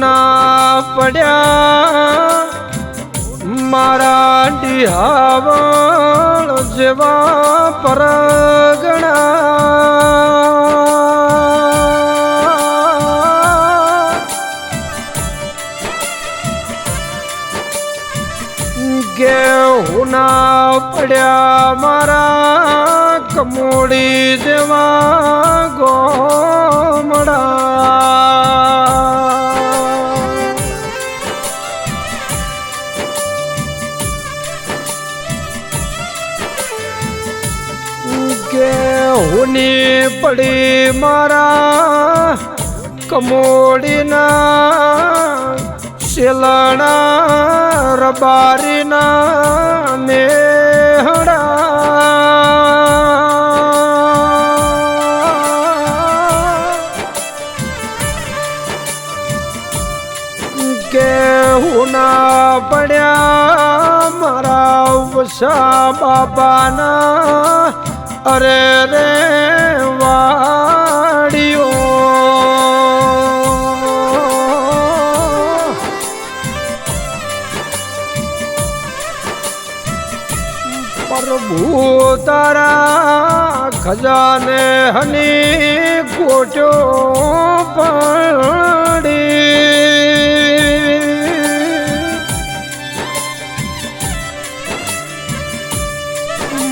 હુના પડ્યા મારા ડિહાવળ જેવા પરગણા હુના પડ્યા મારા કમોડી જેવા ગોમડા હુની પડી મારા કમોડીના શેલણા રબારીના નેહડા કેહુના પડ્યા મારા વસા બાબાના અરે રે વાડીઓ પ્રભુ તારા ખજાને હની કોચો પડી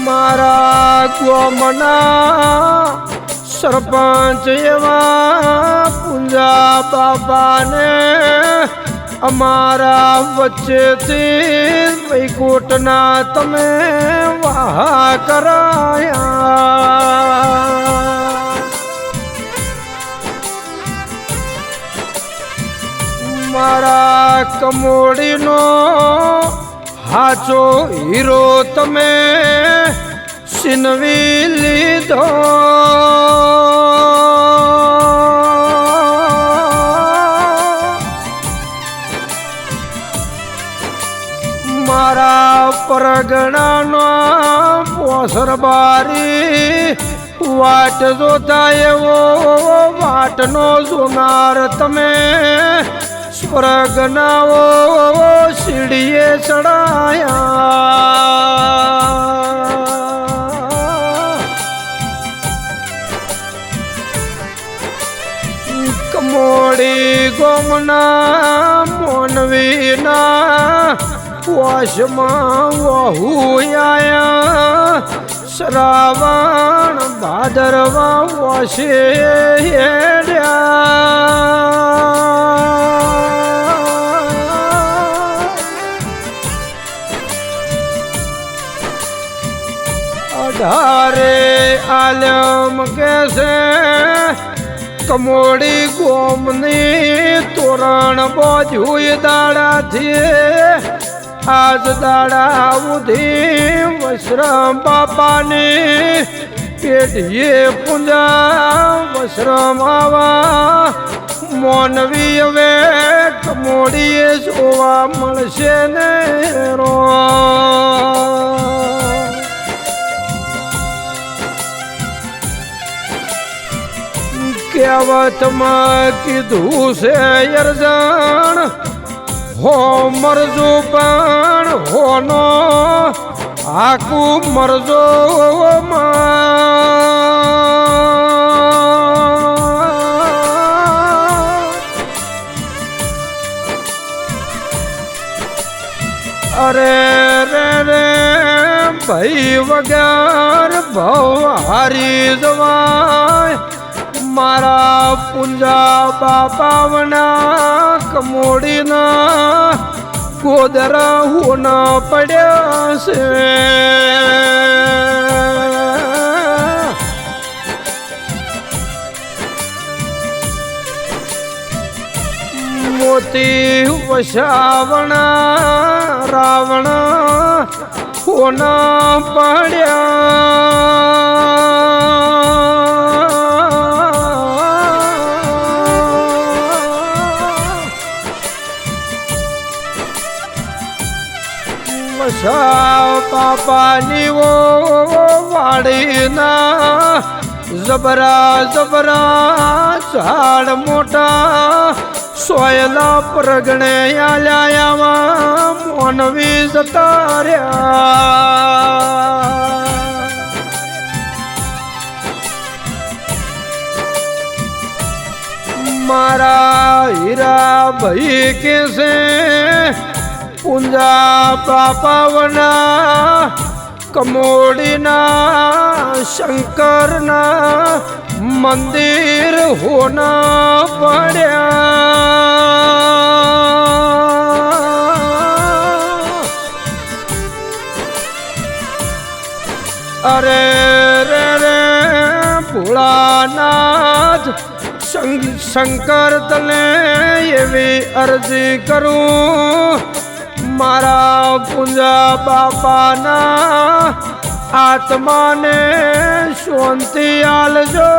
મારા ગોમના સરપંચ એવા પૂંજા બાબાને અમારા વચ્ચેથી વૈકુંઠના તમે વાહ કરાયા મારા કમોડીનો હાચો હીરો તમે છીનવી લીધો મારા પરગણાનો પોસરબારી વાટ જોતા એવો વાટનો જોનાર તમે સ્વર્ગનાઓ સીડીએ ચડાયા કમોડી ગોમના મોનવીના વશમાં વહુ આયા શ્રાવણ ભાદરવા વશે અઢારે આલમ કે છે કમોડી ગોમની તોરણ બોજુય દાડાથી આજ દાડા ઉધી વશ્રમ બાપાની પેઢીએ પૂંજા વશ્રમ આવા મોનવી હવે કમોડીએ જોવા મળશે ને રો કહેવતમાં કીધું છે અર્જણ હો મરજો પણ હોનો હાકુ મરજો અરે રે રે ભાઈ વગર ભવ હારી જવાય મારા પૂંજા બાપાવના કમોડીના ગોદરા હોના પડ્યા છે મોતી વસાવણા રાવણ હોના પડ્યા પાપાની વાડીના જબરા જબરા ઝાડ મોટા સોયલા પ્રગણે આલ્યામાં મોનવી જતા રહ્યા મારા હીરા ભાઈ કે છે પૂંજા બાપાવના કમોડીના શંકરના મંદિર હોના પડ્યા અરે રે રે ભોળાનાથ શંકર તને એવી અરજી કરું મારા પૂંજા બાપાના આત્માને શાંતિ આલજો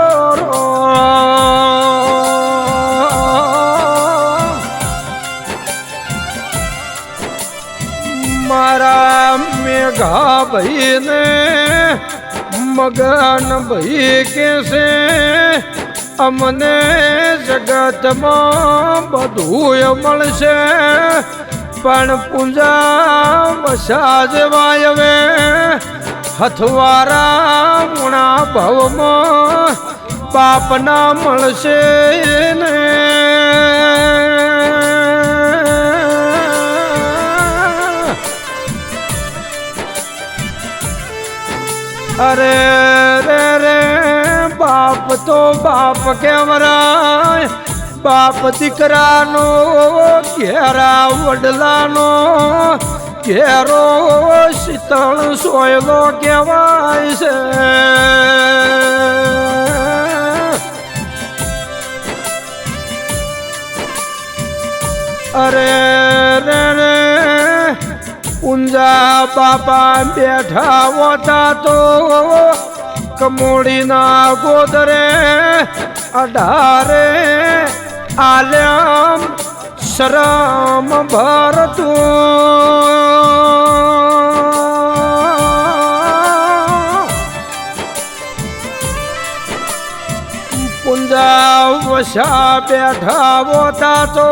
મારા મેઘા ભાઈને મગન ભાઈ કે છે અમને જગતમાં બધું મળશે પણ પૂંજા વસા જેવાય હવે હથવારા મુણા ભવમાં બાપના મળશે ને અરે રે રે બાપ તો બાપ કેવરાય બાપ દીકરાનો ઘેરા વડલાનો ઘેરો શીતળ સોયલો કહેવાય છે અરે રે રે પૂંજા બાપા બેઠા હોતા તો કમોડીના ગોદરે 18 આલમ શરમ ભરતું પૂંજા વસા બેઠા હોતા તો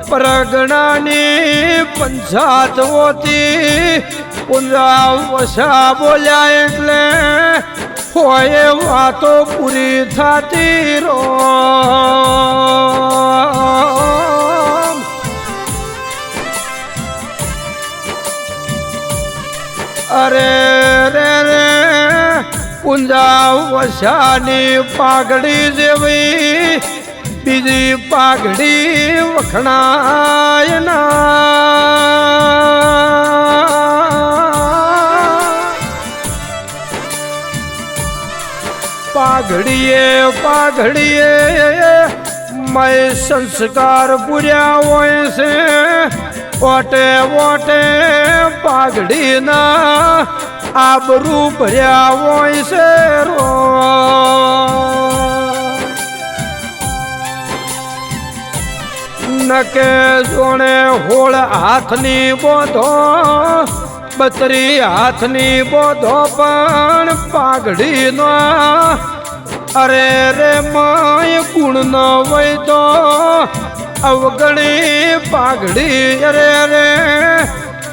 પરગણાની પંચાયત હોતી પૂંજા વસા બોલ્યા એટલે હોય વાતો પૂરી થતી રો અરે રે રે પૂંજા વસાની પાઘડી જેવી બીજી પાઘડી વખણાય પાઘડીએ મય સંસ્કાર પૂર્યા હોય છે ઓટે ઓટે પાઘડીના આબરૂ ભર્યા હોય છે રો નકે જોણે હોળ હાથની બોધો 32 હાથની બોધો પણ પાઘડીનો અરે રે માય ગુણ ન હોય તો અવગણી પાઘડી અરે રે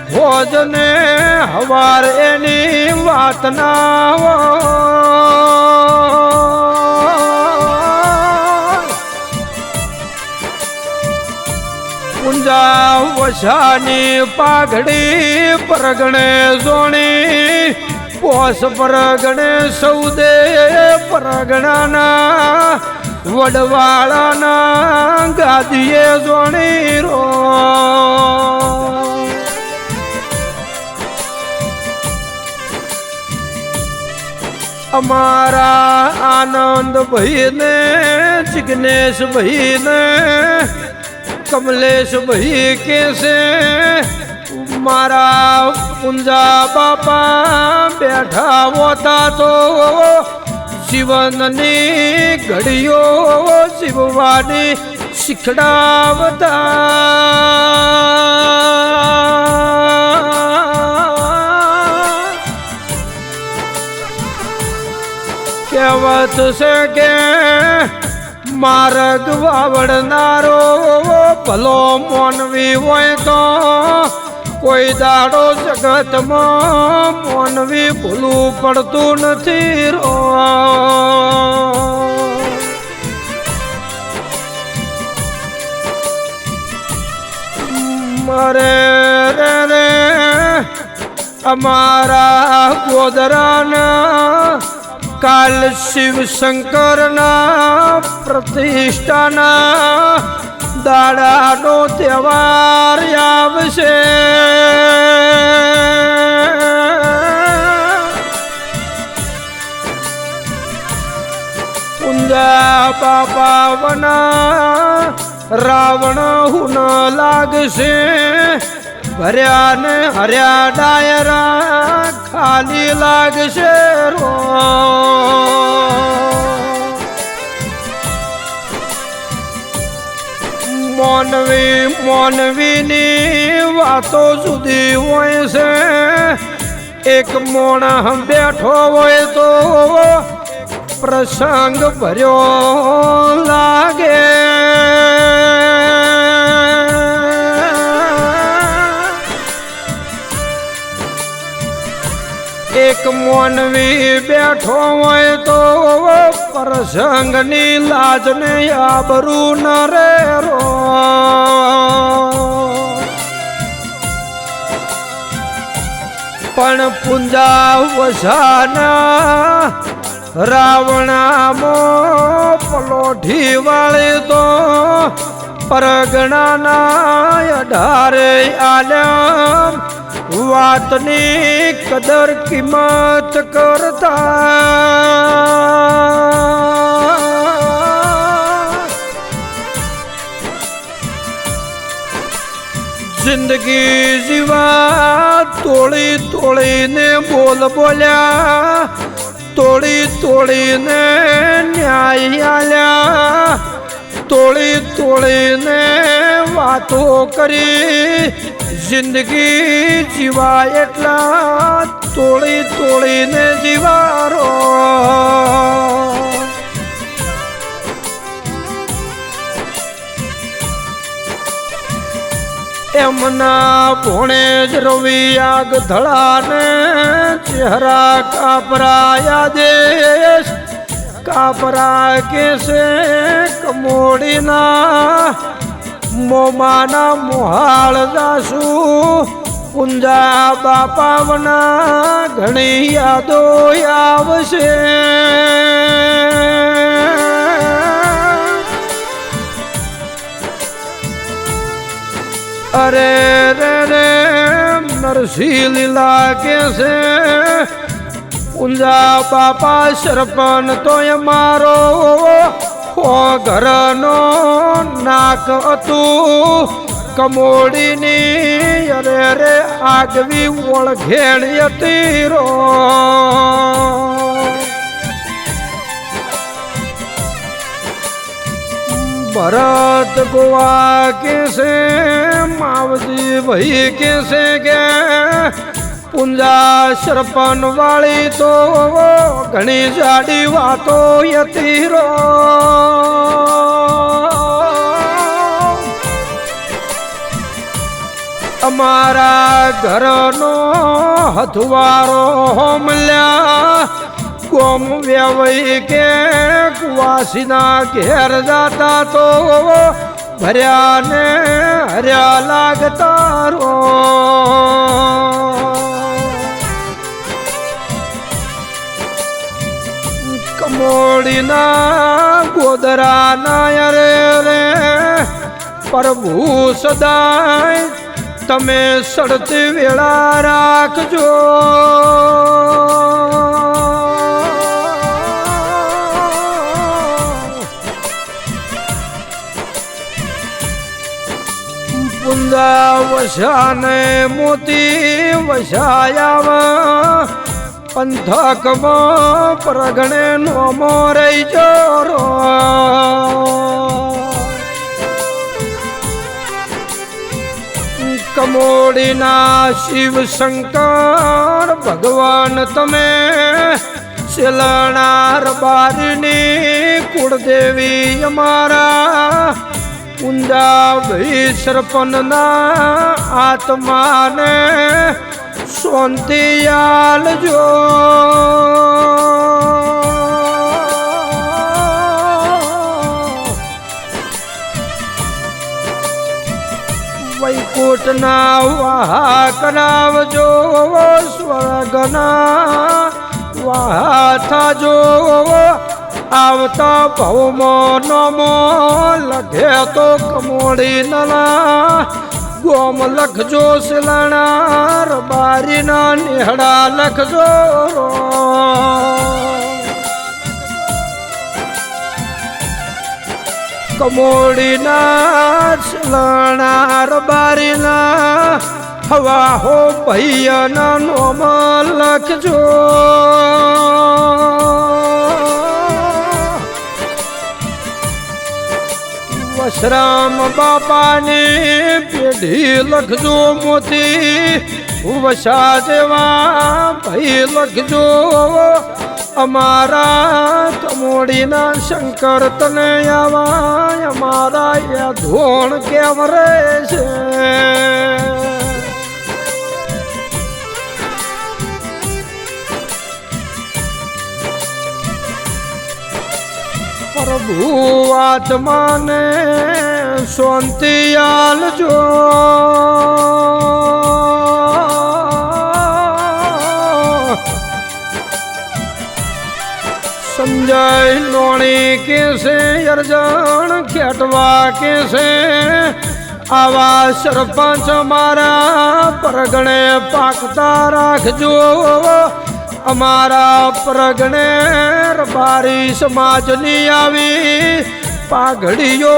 ભોજને હવાર એની વાત ના પૂંજા વસાની પાઘડી પરગણે જોણી પોસ પરગણે સૌદે પરગણાના વડવાળાના ગાદીએ જોણી રો અમારા આનંદ ભાઈને જિગ્નેશ ભાઈને કમલેશ ભાઈ કે છે મારા પૂંજા બાપા બેઠા હોતા તો જીવનની ઘડીઓ જીવવાની શીખડાવતા કહેવત છે કે માર્ગ વાવડનારો ભલો મોનવી હોય તો કોઈ દાડો જગતમાં મોનવી ભૂલું પડતું નથી રો. મરે રે રે અમારા ગોદરાના કાલ શિવ શંકરના પ્રતિષ્ઠાના દાડાનો તહેવાર આવશે. પૂંજા બાપા વના રાવણ હુન લાગશે. ભર્યા ને હર્યા ડાયરા ખાલી લાગશે રો. મોનવીની વાતો જુદી હોય છે. એક મોણ બેઠો હોય તો પ્રસંગ ભર્યો લાગે. એક મોનવી બેઠો હોય તો પ્રસંગની લાજને આબરૂ ન રે રો. પણ પૂંજા વસાના રાવણામાં પલોઠી વાળી તો પરગણાના 18 આલમ વાતની કદર કિંમત કરતા. જિંદગી જીવા તોડી તોડીને બોલ્યા. તોડી તોડીને ન્યાય આલ્યા. તોડી તોડીને વાતો કરી. જિંદગી જીવા એટલા તોડી તોડીને જીવારો. એમના ભોણે જ રવિ આગ ધડાને ચહેરા કાપરાયા દેશ. કાપરા કેસે કમોડીના મોમાના મોહાળ જાસુ. પૂંજા બાપાવના ઘણી યાદો આવશે. અરે રે રે નરસિંહ લીલા કેસે પૂંજા બાપા સરપન તો મારો ઘરનો નાક હતું કમોડીની. અરે રે આગવી ઓળઘેડી હતી રો. ભરત ગોવા કેસે માવજી ભાઈ કેસે કે પૂંજા સરપન વાળી તો ઘણી જાડી વાતો હતી રો. અમારા ઘરનો હથવારો મળ્યા. કોમ વ્યવઈ કે કુવાસીના ઘેર જાતા તો ભર્યા ને હર્યા લાગતા રો. કમોડીના ગોદરાના અરે રે પ્રભુ સદાય તમે સડતી વેળા રાખજો. પૂંજા વસાને મોતી વસાયા. પંથકમાં પ્રગણે નોમો રહી જોરો. કમોડીના શિવ શંકર ભગવાન તમે શેલણાર બારની કુળ કુળદેવી અમારા ઊંડા ભઈ સરપનના આત્માને શાંતિ આલજો વૈકુંઠના વાહ કરાવજો સ્વર્ગના વાહ થાજો આવતા ભવમાં નમો લખે તો કમોડી નલા ગોમ લખજો સિલાણા રબારીના નેહડા લખજો કમોડીના સિલાણા રબારીના હવા હો ભૈયાના નોમ લખજો વશરામ બાપાની પેઢી લખજો મોતી વશા જેવા ભાઈ લખજો અમારા કમોડીના શંકર તને આવા અમારા એ ધોણ કેમ રે છે પ્રભુ આત્માને શાંતિ આલજો સંજય લોણી કે છે અર્જણ ખેટવા કે છે આવા સરપંચ મારા પરગણે પાકતા રાખજો અમારા પ્રગણે રબારી સમાજની આવી પાઘડીઓ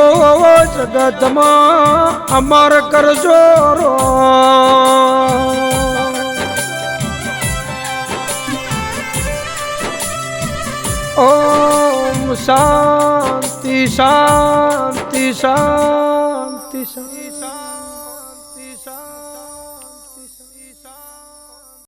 જગતમાં અમર કરજો રો ઓમ શાંતિ શાંતિ શાંતિ શાંતિ